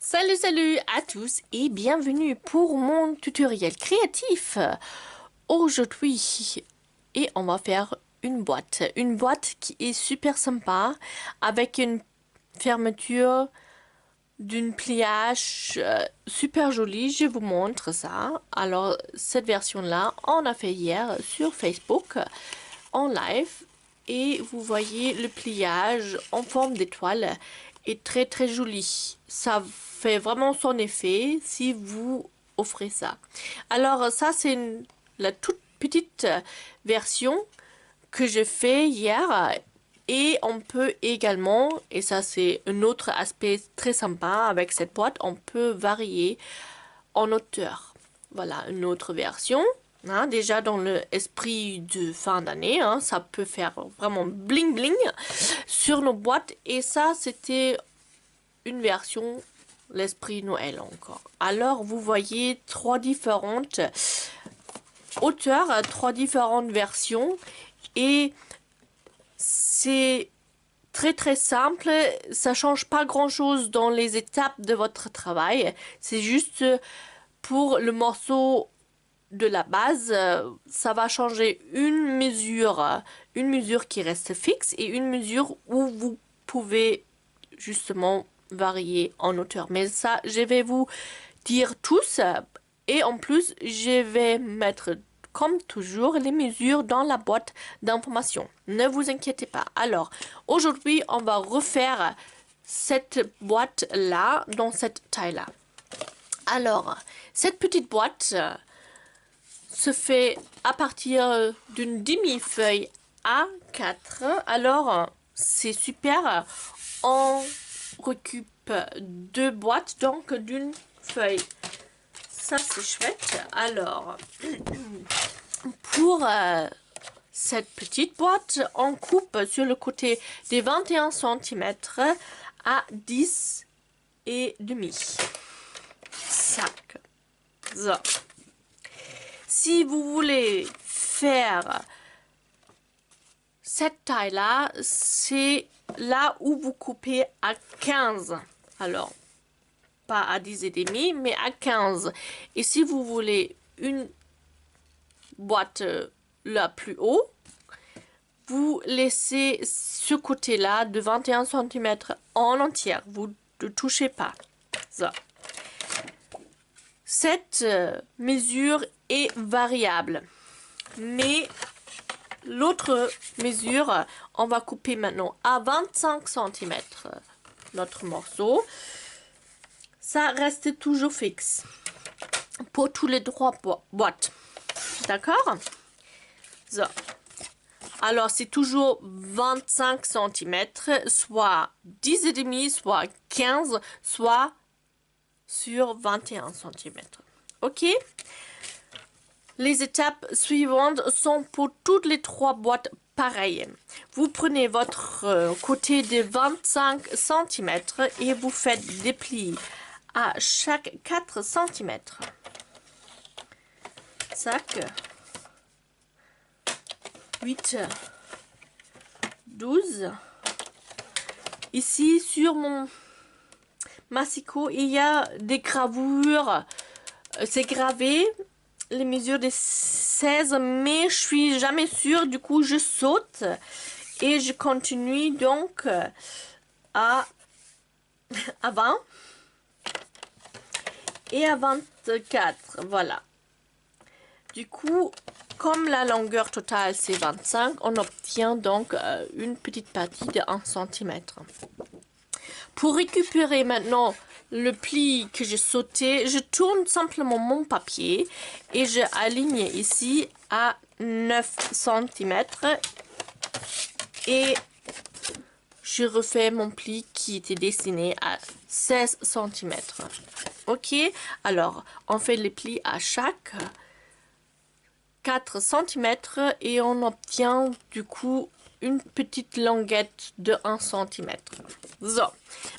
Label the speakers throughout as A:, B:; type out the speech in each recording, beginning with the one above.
A: Salut à tous et bienvenue pour mon tutoriel créatif. Aujourd'hui, on va faire une boîte qui est super sympa avec une fermeture d'une pliage super jolie. Je vous montre ça. Alors cette version là, on a fait hier sur Facebook en live et vous voyez le pliage en forme d'étoile est très joli. Ça fait vraiment son effet si vous offrez ça. Alors ça c'est la toute petite version que j'ai fait hier. Et on peut également, et ça c'est un autre aspect très sympa avec cette boîte, on peut varier en hauteur. Voilà une autre version. Hein, déjà dans l'esprit de fin d'année, hein, ça peut faire vraiment bling bling sur nos boîtes. Et ça c'était une version l'esprit Noël encore. Alors vous voyez trois différentes hauteurs, trois différentes versions et c'est très simple, ça change pas grand chose dans les étapes de votre travail, c'est juste pour le morceau de la base, ça va changer une mesure qui reste fixe et une mesure où vous pouvez justement varier en hauteur. Mais ça, je vais vous dire tous et en plus, je vais mettre comme toujours les mesures dans la boîte d'information. Ne vous inquiétez pas. Alors, aujourd'hui, on va refaire cette boîte-là dans cette taille-là. Alors, cette petite boîte se fait à partir d'une demi-feuille A4. Alors, c'est super. On recoupe deux boîtes, donc d'une feuille. Ça, c'est chouette. Alors, pour cette petite boîte, on coupe sur le côté des 21 cm à 10 et demi. Sac. So. Si vous voulez faire cette taille-là, c'est là où vous coupez à 15. Alors, pas à 10 et demi, mais à 15. Et si vous voulez une boîte là plus haut, vous laissez ce côté-là de 21 cm en entière. Vous ne touchez pas. Ça. Cette mesure est variable. Mais l'autre mesure, on va couper maintenant à 25 cm notre morceau. Ça reste toujours fixe pour tous les trois boîtes. D'accord? So. Alors, c'est toujours 25 cm, soit 10 et demi, soit 15, soit sur 21 cm. OK? Les étapes suivantes sont pour toutes les trois boîtes pareilles. Vous prenez votre côté de 25 cm et vous faites des plis à chaque 4 cm. Sac. 8, 12. Ici, sur mon massicot, il y a des gravures. C'est gravé les mesures des 16, mais je suis jamais sûre. Du coup, je saute et je continue donc à 20 et à 24. Voilà. Du coup, comme la longueur totale c'est 25, on obtient donc une petite partie de 1 cm. Pour récupérer maintenant le pli que j'ai sauté, je tourne simplement mon papier et je aligne ici à 9 cm et je refais mon pli qui était dessiné à 16 cm. Ok, alors on fait les plis à chaque 4 cm et on obtient du coup une petite languette de 1 cm. So.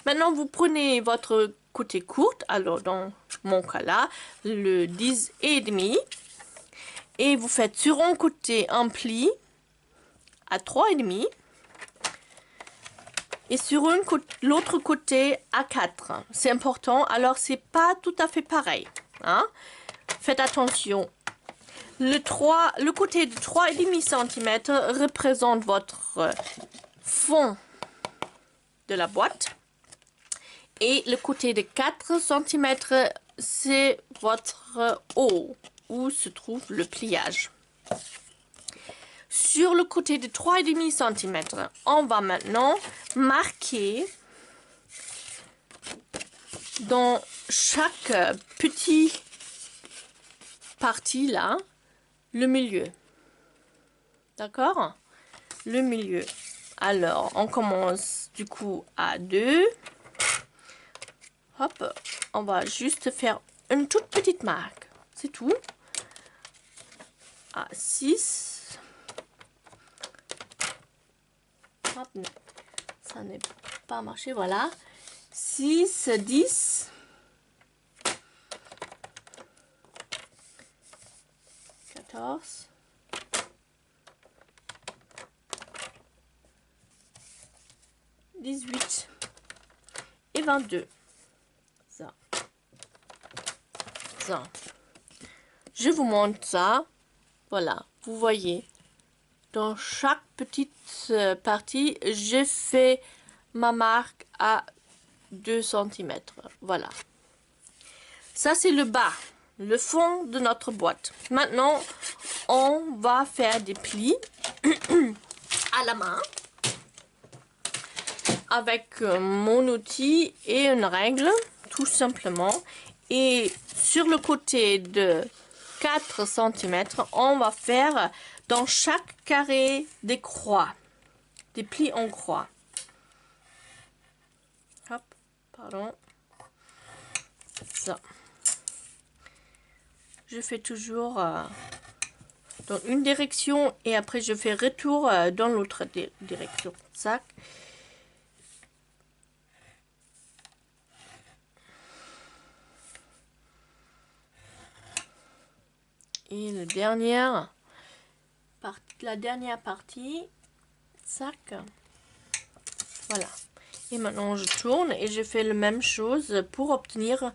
A: Maintenant vous prenez votre côté court, alors dans mon cas là, le 10 et demi, et vous faites sur un côté un pli à 3 et demi et sur l'autre côté à 4. C'est important, alors c'est pas tout à fait pareil. Hein? Faites attention. Le côté de 3,5 cm représente votre fond de la boîte. Et le côté de 4 cm, c'est votre haut, où se trouve le pliage. Sur le côté de 3,5 cm, on va maintenant marquer dans chaque petit partie là, le milieu. D'accord? Le milieu. Alors, on commence du coup à 2. Hop, on va juste faire une toute petite marque. C'est tout. À 6. Hop, ça n'est pas marché, voilà. 6, 10. 14. 18 et 22. Ça. Ça. Je vous montre ça. Voilà, vous voyez. Dans chaque petite partie, j'ai fait ma marque à 2 cm. Voilà. Ça, c'est le bas, le fond de notre boîte. Maintenant, on va faire des plis à la main avec mon outil et une règle, tout simplement. Et sur le côté de 4 cm, on va faire dans chaque carré des croix, des plis en croix. Hop, pardon. Ça. Je fais toujours dans une direction et après je fais retour dans l'autre direction. Zac. Et la dernière partie, sac. Voilà. Et maintenant je tourne et je fais la même chose pour obtenir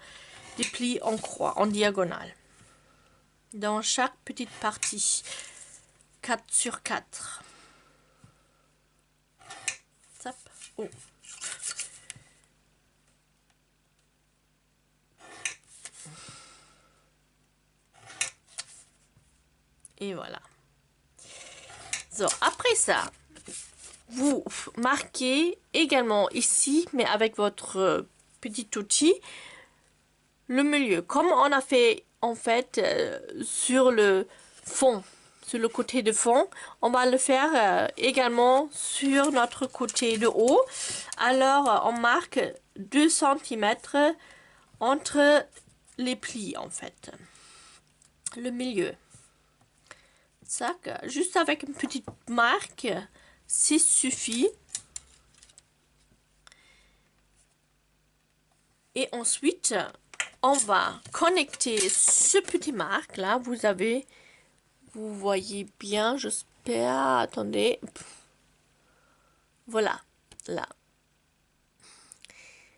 A: des plis en croix, en diagonale. Dans chaque petite partie. 4 sur 4. Zap. Oh. Et voilà. So, après ça, vous marquez également ici, mais avec votre petit outil, le milieu. Comme on a fait en fait sur le fond, sur le côté de fond, on va le faire également sur notre côté de haut. Alors, on marque 2 cm entre les plis en fait. Le milieu. Zac, juste avec une petite marque, c'est suffit. Et ensuite, on va connecter ce petit marque là. Vous voyez bien, j'espère. Attendez. Voilà, là.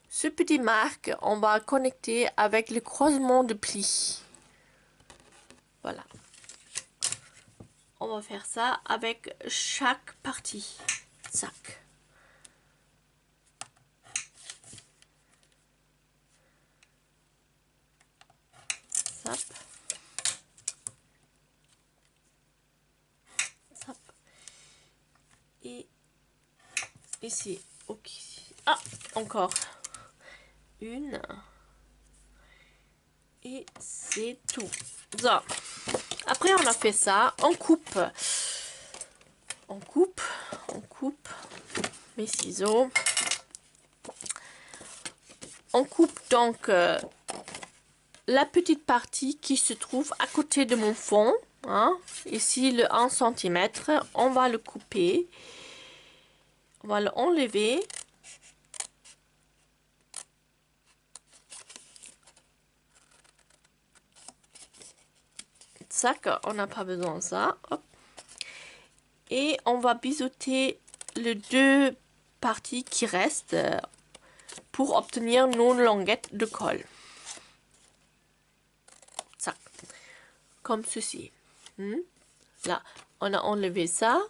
A: Ce petit marque, on va connecter avec le croisement de plis. Voilà. On va faire ça avec chaque partie. Zac. Zap. Zap. Et ici. Ok. Ah, encore une. Et c'est tout. So. Après, on a fait ça. On coupe. On coupe. On coupe. Mes ciseaux. On coupe donc la petite partie qui se trouve à côté de mon fond. Hein. Ici, le 1 cm. On va le couper. On va l'enlever. Sac, on n'a pas besoin de ça. Hop. Et on va biseauter les deux parties qui restent pour obtenir nos languettes de colle. Ça, comme ceci. Là, on a enlevé ça,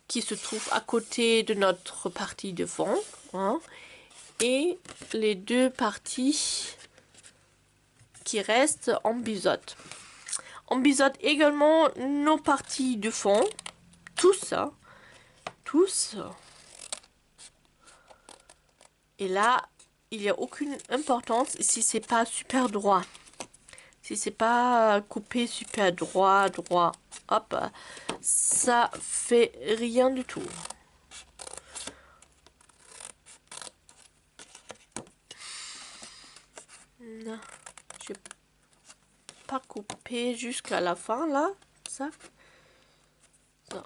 A: qui se trouve à côté de notre partie de fond. Hein, et les deux parties qui restent, on biseaute. On biseaute également nos parties de fond. Tous, hein, tous. Et là, il n'y a aucune importance si c'est pas super droit. Si c'est pas coupé super droit, hop, ça fait rien du tout. Non, j'ai pas coupé jusqu'à la fin là, ça. Ça.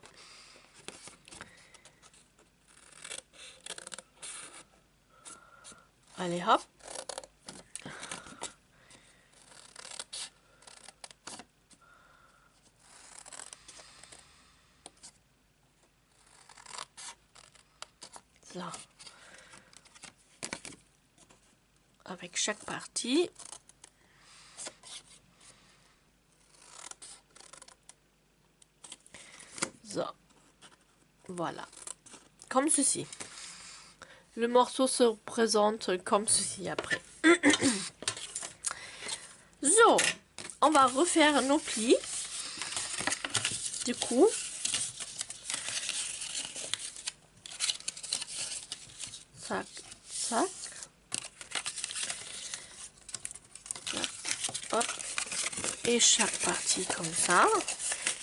A: Allez hop. Ça. Avec chaque partie. Ça. Voilà. Comme ceci. Le morceau se présente comme ceci après. So, on va refaire nos plis. Du coup, tac, tac. Hop. Et chaque partie comme ça.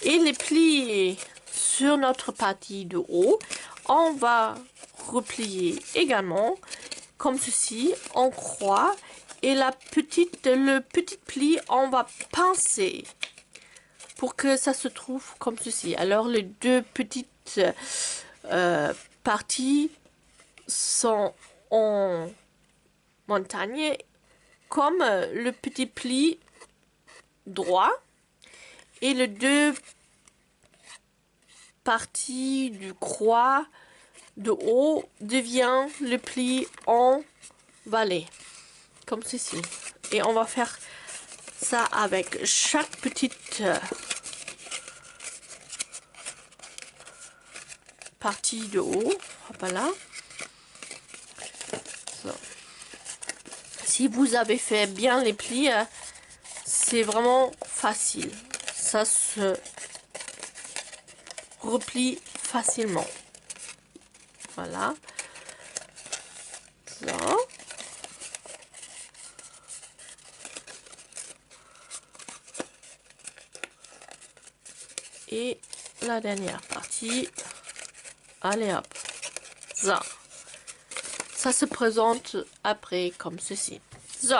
A: Et les plis sur notre partie de haut, on va replier également comme ceci en croix. Et le petit pli, on va pincer pour que ça se trouve comme ceci. Alors les deux petites parties sont en montagne comme le petit pli droit et les deux parties du croix de haut devient le pli en valet comme ceci. Et on va faire ça avec chaque petite partie de haut. Hop là. So. Si vous avez fait bien les plis, c'est vraiment facile. Ça se replie facilement. Voilà. Ça. Et la dernière partie. Allez hop. Ça. Ça se présente après comme ceci. So.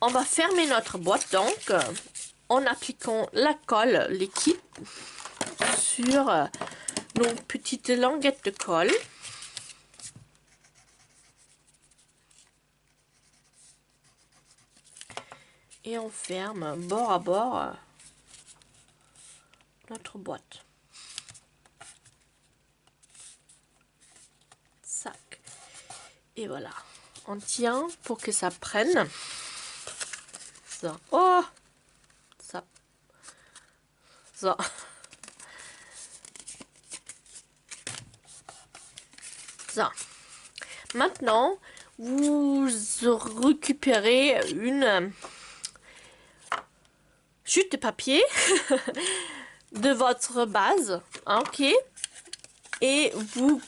A: On va fermer notre boîte donc en appliquant la colle liquide sur nos petites languettes de colle. Et on ferme bord à bord notre boîte. Sac. Et voilà. On tient pour que ça prenne. Ça. Oh! Ça. Ça. Ça. Maintenant, vous récupérez une chute de papier de votre base, ok, et vous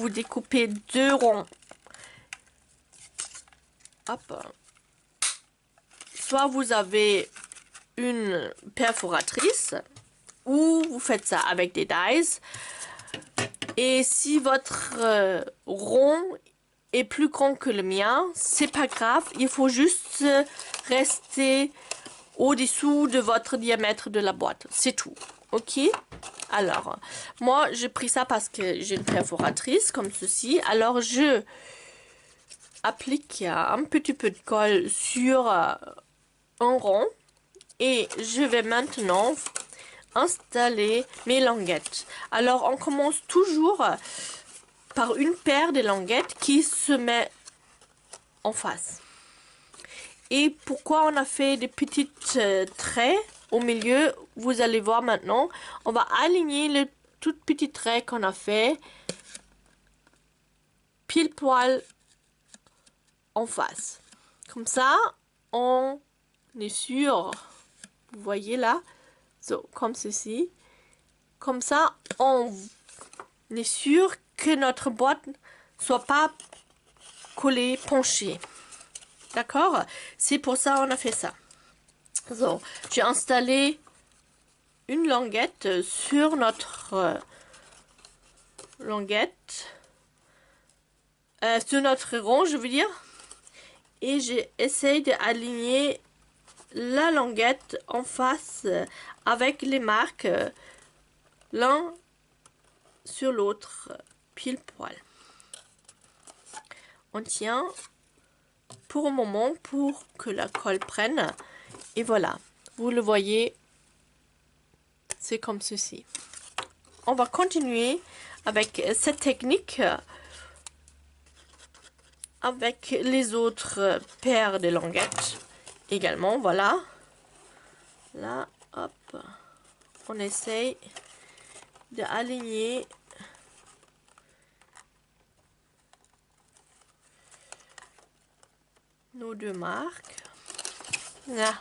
A: découpez deux ronds. Hop. Soit vous avez une perforatrice ou vous faites ça avec des dies. Et si votre rond est plus grand que le mien, c'est pas grave, il faut juste rester au-dessous de votre diamètre de la boîte, c'est tout, ok? Alors, moi j'ai pris ça parce que j'ai une perforatrice comme ceci, alors je applique un petit peu de colle sur un rond et je vais maintenant installer mes languettes. Alors, on commence toujours par une paire de languettes qui se met en face. Et pourquoi on a fait des petites traits au milieu, vous allez voir maintenant. On va aligner le tout petit trait qu'on a fait pile poil en face. Comme ça, on est sûr, vous voyez là, comme ceci. Comme ça, on est sûr que notre boîte ne soit pas collée, penchée. D'accord? C'est pour ça qu'on a fait ça. So, j'ai installé une languette sur notre languette, sur notre rond, je veux dire. Et j'ai essayé d'aligner la languette en face avec les marques l'un sur l'autre, pile poil. On tient pour un moment pour que la colle prenne. Et voilà, vous le voyez, c'est comme ceci. On va continuer avec cette technique avec les autres paires de languettes également. Voilà, là, hop, on essaye d'aligner nos deux marques. Là.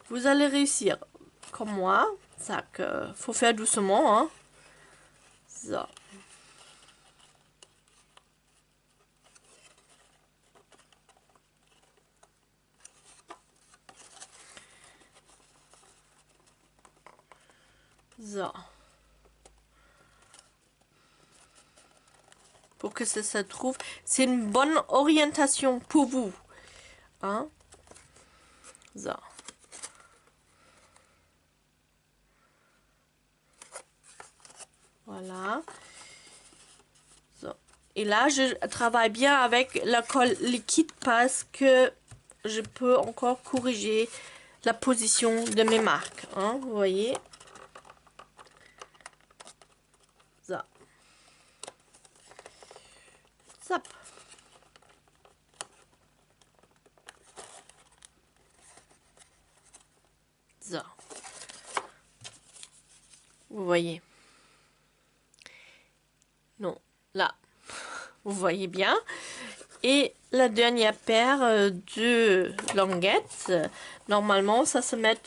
A: Vous allez réussir comme moi, ça que faut faire doucement, hein. So. So. Pour que ça se trouve, c'est une bonne orientation pour vous, hein. So. Voilà. So. Et là, je travaille bien avec la colle liquide parce que je peux encore corriger la position de mes marques, hein, vous voyez. So. Zap. So. Vous voyez. Non, là, vous voyez bien. Et la dernière paire de languettes, normalement, ça se met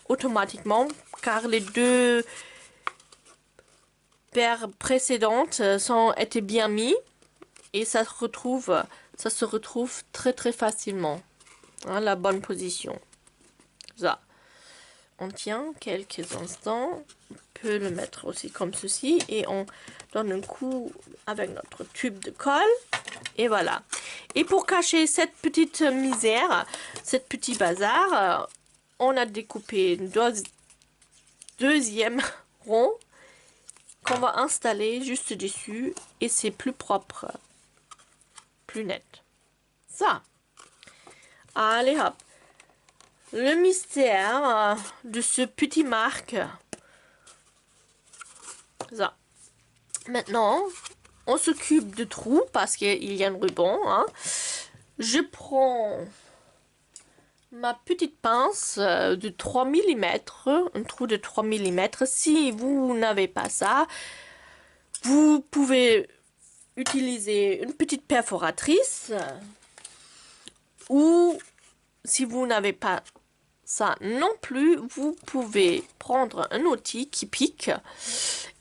A: automatiquement car les deux paires précédentes étaient bien mis et ça se retrouve très très facilement, hein, la bonne position. Ça, on tient quelques instants. Peut le mettre aussi comme ceci et on donne un coup avec notre tube de colle et voilà. Et pour cacher cette petite misère, cette petit bazar, on a découpé une deuxième rond qu'on va installer juste dessus et c'est plus propre, plus net. Ça, allez hop, le mystère de ce petit marque. Ça. Maintenant, on s'occupe de trous parce qu'il y a un ruban, hein. Je prends ma petite pince de 3 mm, un trou de 3 mm. Si vous n'avez pas ça, vous pouvez utiliser une petite perforatrice ou si vous n'avez pas ça non plus, vous pouvez prendre un outil qui pique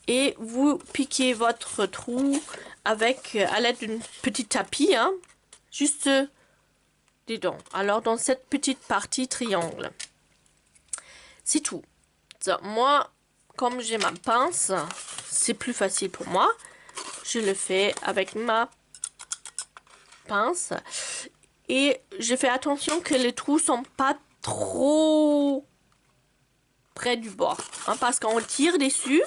A: et vous piquez votre trou avec à l'aide d'une petite tapis, hein, juste dedans. Alors dans cette petite partie triangle, c'est tout. Ça, moi, comme j'ai ma pince, c'est plus facile pour moi. Je le fais avec ma pince et je fais attention que les trous sont pas trop près du bord, hein, parce qu'on tire dessus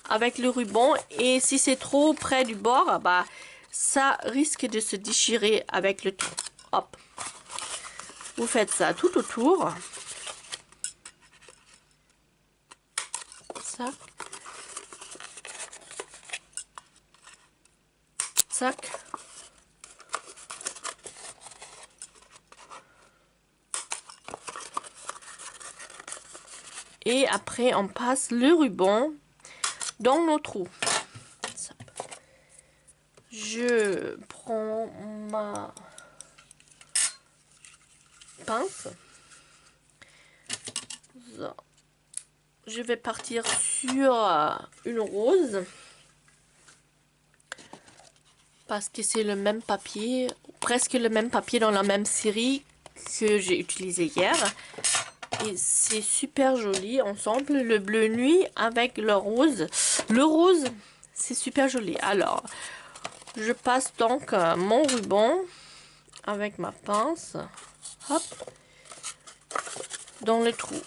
A: avec le ruban et si c'est trop près du bord, bah ça risque de se déchirer avec le temps. Hop. Vous faites ça tout autour. Ça. Zac. Et après, on passe le ruban dans nos trous. Je prends ma pince. So. Je vais partir sur une rose. Parce que c'est le même papier, presque le même papier dans la même série que j'ai utilisé hier. Et c'est super joli ensemble, le bleu nuit avec le rose. Le rose, c'est super joli. Alors, je passe donc mon ruban avec ma pince, hop, dans le trou.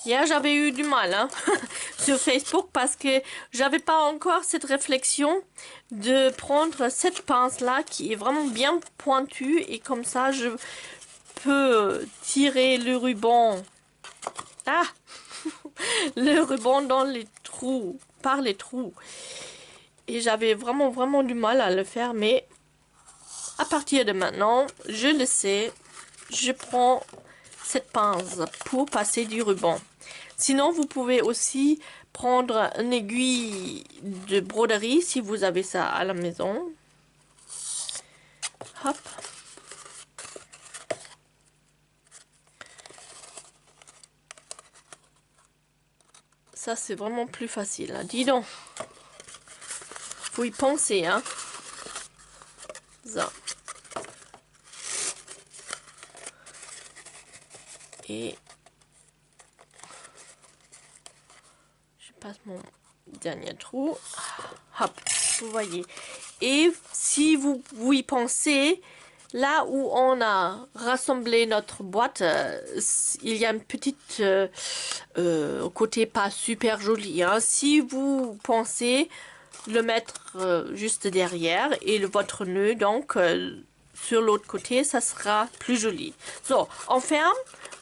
A: Hier, j'avais eu du mal hein, sur Facebook parce que j'avais pas encore cette réflexion de prendre cette pince-là qui est vraiment bien pointue et comme ça, je peux tirer le ruban. Ah le ruban dans les trous, par les trous. Et j'avais vraiment du mal à le faire, mais à partir de maintenant, je le sais, je prends cette pince pour passer du ruban. Sinon, vous pouvez aussi prendre une aiguille de broderie si vous avez ça à la maison. Hop. Ça, c'est vraiment plus facile. Hein. Dis donc. Faut y penser, hein. Ça. Et je passe mon dernier trou. Hop, vous voyez. Et si vous y pensez, là où on a rassemblé notre boîte, il y a une petite côté pas super joli. Hein. Si vous pensez le mettre juste derrière et votre nœud donc sur l'autre côté, ça sera plus joli. So, on ferme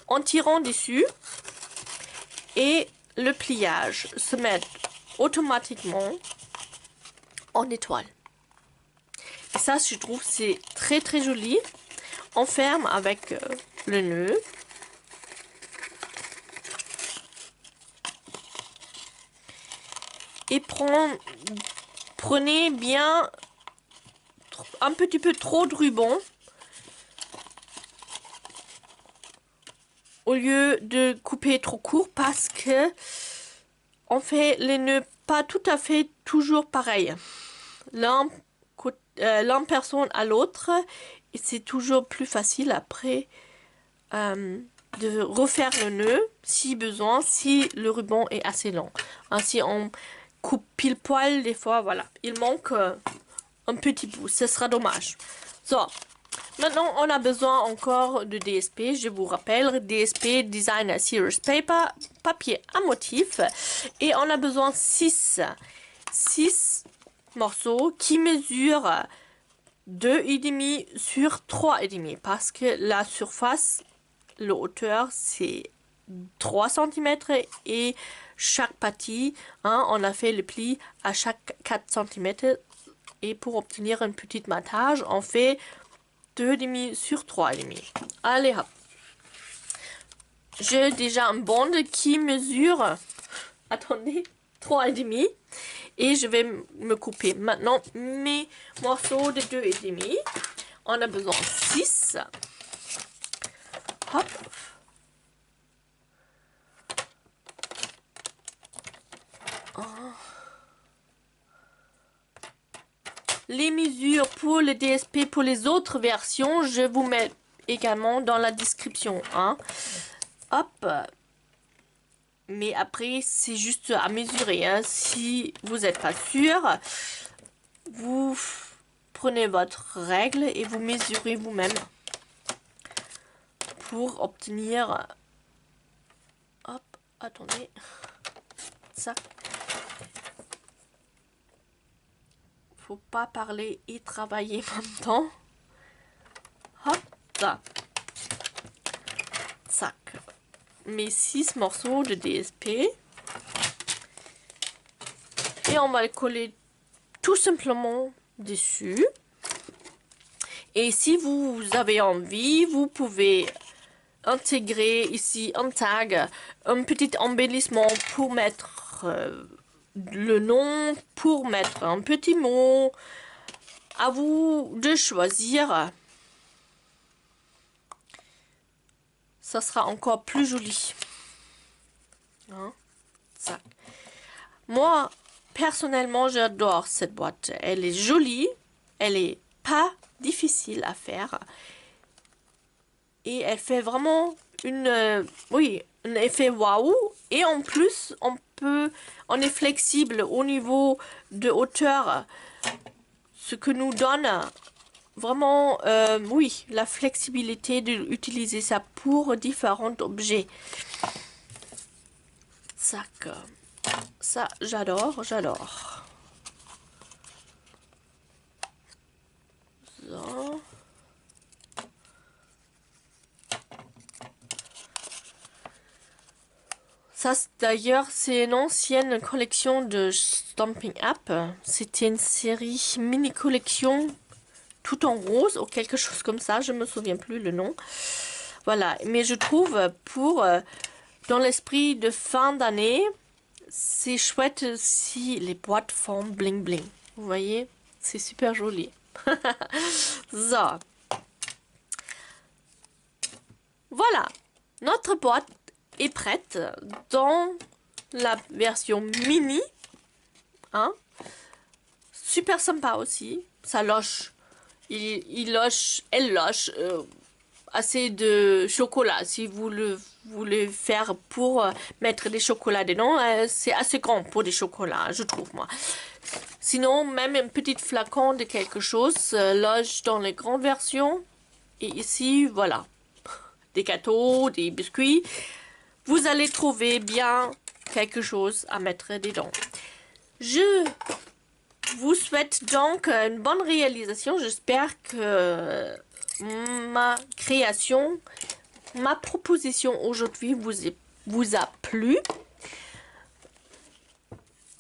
A: en tirant dessus et le pliage se met automatiquement en étoile. Et ça, je trouve, c'est très joli. On ferme avec le nœud. Et prenez bien un petit peu trop de ruban. Au lieu de couper trop court parce que on fait les nœuds pas tout à fait toujours pareil. L'un personne à l'autre et c'est toujours plus facile après de refaire le nœud si besoin, si le ruban est assez long. Si on coupe pile poil des fois, voilà, il manque un petit bout, ce sera dommage. So, maintenant on a besoin encore de DSP, je vous rappelle, DSP Designer Series Paper, papier à motif, et on a besoin 6 morceaux qui mesurent 2,5 sur 3,5 parce que la surface, la hauteur c'est 3 cm et chaque partie, hein, on a fait le pli à chaque 4 cm et pour obtenir un petit matage, on fait 2,5 sur 3,5. Allez hop. J'ai déjà un bande qui mesure, attendez, 3,5 et je vais me couper maintenant mes morceaux de 2,5. On a besoin de 6. Hop. Les mesures pour le DSP pour les autres versions, je vous mets également dans la description. Hein. Hop. Mais après, c'est juste à mesurer. Hein. Si vous n'êtes pas sûr, vous prenez votre règle et vous mesurez vous-même pour obtenir... Hop, attendez. Ça. Faut pas parler et travailler en même temps. Hop, ça. Zac. Mes 6 morceaux de DSP. Et on va le coller tout simplement dessus. Et si vous avez envie, vous pouvez intégrer ici un tag, un petit embellissement pour mettre le nom, pour mettre un petit mot. À vous de choisir. Ça sera encore plus joli. Hein? Ça. Moi, personnellement, j'adore cette boîte. Elle est jolie, elle est pas difficile à faire. Et elle fait vraiment oui, un effet waouh. Et en plus, on est flexible au niveau de hauteur. Ce que nous donne vraiment, oui, la flexibilité d'utiliser ça pour différents objets. Ça, j'adore, j'adore. So. Ça, d'ailleurs, c'est une ancienne collection de Stampin' Up. C'était une série mini-collection tout en rose ou quelque chose comme ça. Je me souviens plus le nom. Voilà, mais je trouve dans l'esprit de fin d'année, c'est chouette si les boîtes font bling bling. Vous voyez, c'est super joli. So. Voilà, notre boîte est prête dans la version mini. Hein? Super sympa aussi. Ça loche. Elle loche assez de chocolat. Si vous le voulez faire pour mettre des chocolats dedans, c'est assez grand pour des chocolats, je trouve moi. Sinon, même un petit flacon de quelque chose loge dans les grandes versions. Et ici, voilà. Des gâteaux, des biscuits. Vous allez trouver bien quelque chose à mettre dedans. Je vous souhaite donc une bonne réalisation. J'espère que ma création, ma proposition aujourd'hui vous a plu.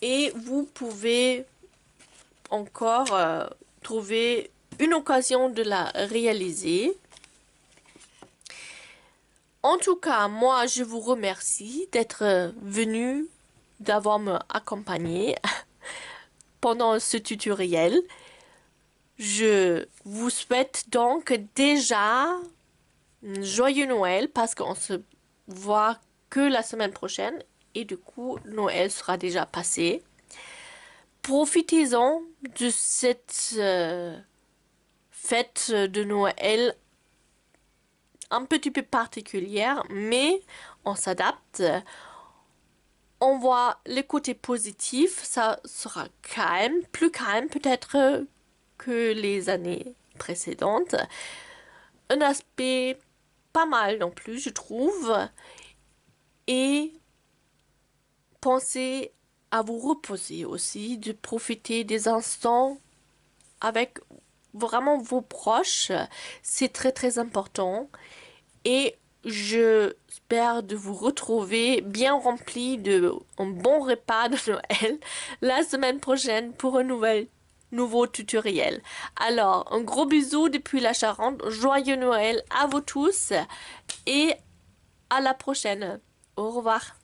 A: Et vous pouvez encore trouver une occasion de la réaliser. En tout cas, moi, je vous remercie d'être venu, d'avoir m'accompagné pendant ce tutoriel. Je vous souhaite donc déjà un joyeux Noël parce qu'on se voit que la semaine prochaine et du coup, Noël sera déjà passé. Profitez-en de cette fête de Noël un petit peu particulière, mais on s'adapte. On voit les côtés positifs, ça sera calme, plus calme peut-être que les années précédentes. Un aspect pas mal non plus, je trouve. Et pensez à vous reposer aussi, de profiter des instants avec vraiment vos proches. C'est très très important. Et j'espère de vous retrouver bien rempli de un bon repas de Noël la semaine prochaine pour un nouveau tutoriel. Alors, un gros bisou depuis la Charente. Joyeux Noël à vous tous et à la prochaine. Au revoir.